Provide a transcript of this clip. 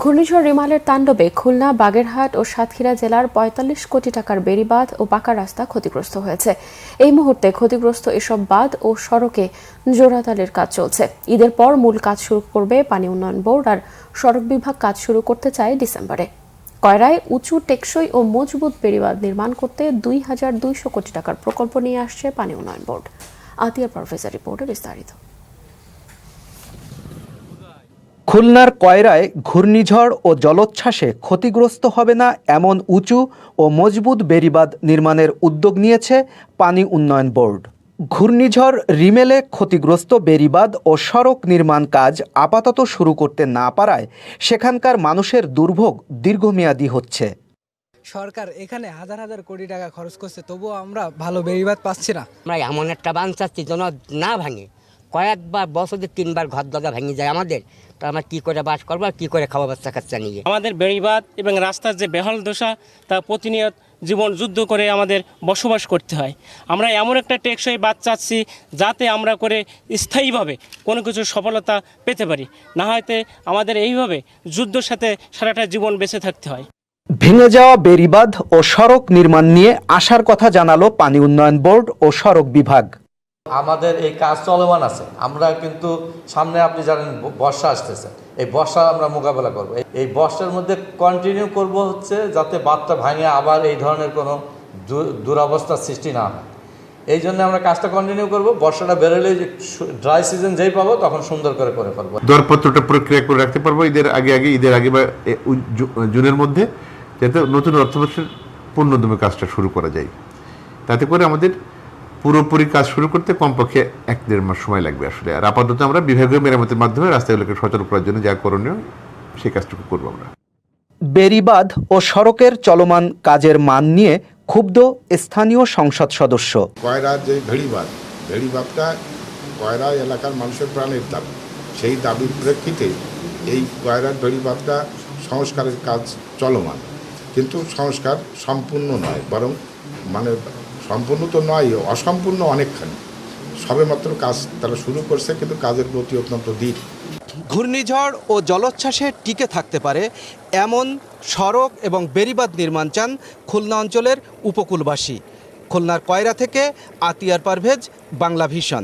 ঘূর্ণিঝড় রিমালের তাণ্ডবে খুলনা, বাগেরহাট ও সাতক্ষীরা জেলার ৪৫ কোটি টাকার বেড়িবাঁধ ও পাকা রাস্তা ক্ষতিগ্রস্ত হয়েছে। এই মুহূর্তে ক্ষতিগ্রস্ত এসব বাঁধ ও সড়কে জোড়াতালের কাজ চলছে। ঈদের পর মূল কাজ শুরু করবে পানি উন্নয়ন বোর্ড, আর সড়ক বিভাগ কাজ শুরু করতে চায় ডিসেম্বরে। কয়রায় উঁচু, টেকসই ও মজবুত বেড়িবাঁধ নির্মাণ করতে ২,২০০ কোটি টাকার প্রকল্প নিয়ে আসছে পানি উন্নয়ন বোর্ড। আতিয়ার পারভেজের রিপোর্টে বিস্তারিত। খুলনার কয়রায় ঘূর্ণিঝড় ও জলোচ্ছ্বাসে ক্ষতিগ্রস্ত হবে না এমন উঁচু ও মজবুত বেড়িবাঁধ নির্মাণের উদ্যোগ নিয়েছে পানি উন্নয়ন বোর্ড। ঘূর্ণিঝড় রিমেলে ক্ষতিগ্রস্ত বেড়িবাঁধ ও সড়ক নির্মাণ কাজ আপাতত শুরু করতে না পারায় সেখানকার মানুষের দুর্ভোগ দীর্ঘমেয়াদী হচ্ছে। সরকার এখানে হাজার হাজার কোটি টাকা খরচ করছে, তবুও আমরা ভালো বেড়িবাঁধ পাচ্ছি না। আমরা এমন একটা বাঁধ চাচ্ছি যেন না ভাঙে। কয়েকবার বছরে 3বার ঘর দরজা ভেঙে যায় আমাদের, তো আমরা কী করে বাস করবো আর কী করে খাওয়া বাচ্চা কাচ্চা নিয়ে। আমাদের বেড়িবাঁধ এবং রাস্তার যে বেহাল দশা, তা প্রতিনিয়ত জীবন যুদ্ধ করে আমাদের বসবাস করতে হয়। আমরা এমন একটা টেকসই বাঁধ চাচ্ছি যাতে আমরা করে স্থায়ীভাবে কোনো কিছু সফলতা পেতে পারি, না হয়তো আমাদের এইভাবে যুদ্ধের সাথে সারাটা জীবন বেঁচে থাকতে হয়। ভেঙে যাওয়া বেড়িবাঁধ ও সড়ক নির্মাণ নিয়ে আশার কথা জানালো পানি উন্নয়ন বোর্ড ও সড়ক বিভাগ। আমাদের এই কাজ চলমান আছে। আমরা কিন্তু সামনে আপনি জানেন বর্ষা আসতেছে, এই বর্ষা আমরা মোকাবেলা করব। এই বর্ষার মধ্যে কন্টিনিউ করব হচ্ছে যাতে বাঁধটা ভাঙে আবার এই ধরনের কোনো দুরবস্থার সৃষ্টি না হয়। এই জন্য আমরা কাজটা কন্টিনিউ করব। বর্ষাটা বেরোলে ড্রাই সিজন যেই পাবো তখন সুন্দর করে পারবো। দরপত্রটা প্রক্রিয়া করে রাখতে পারবো ঈদের আগে বা জুনের মধ্যে, যাতে নতুন অর্থবর্ষের পূর্ণদমে কাজটা শুরু করা যায়। তাতে করে আমাদের পুরোপুরি কাজ শুরু করতে কমপক্ষে 1-1.5 মাস সময় লাগবে আসলে। আর আপাতত আমরা বিভাগীয় মেরামতের মাধ্যমে রাস্তাগুলোকে সচল করার জন্য যা করণীয় সেই কাজটুকু করবো আমরা। বেড়িবাঁধ ও সড়কের চলমান কাজের মান নিয়ে ক্ষুব্ধ স্থানীয় সংসদ সদস্য। কয়রার যে বেড়িবাঁধটা কয়রা এলাকার মানুষের প্রাণের দাবি, সেই দাবির প্রেক্ষিতে এই কয়রার বেড়িবাঁধটা সংস্কারের কাজ চলমান, কিন্তু সংস্কার সম্পূর্ণ নয়, বরং সম্পূর্ণ তো নয়, অসম্পূর্ণ অনেকখানি। সবেমাত্র কাজ তারা শুরু করছে, কিন্তু কাজের গতি অত্যন্ত ধীর। ঘূর্ণিঝড় ও জলোচ্ছ্বাসে টিকে থাকতে পারে এমন সড়ক এবং বেড়িবাঁধ নির্মাণ চান খুলনা অঞ্চলের উপকূলবাসী। খুলনার কয়রা থেকে আতিয়ার পারভেজ, বাংলা ভিশন।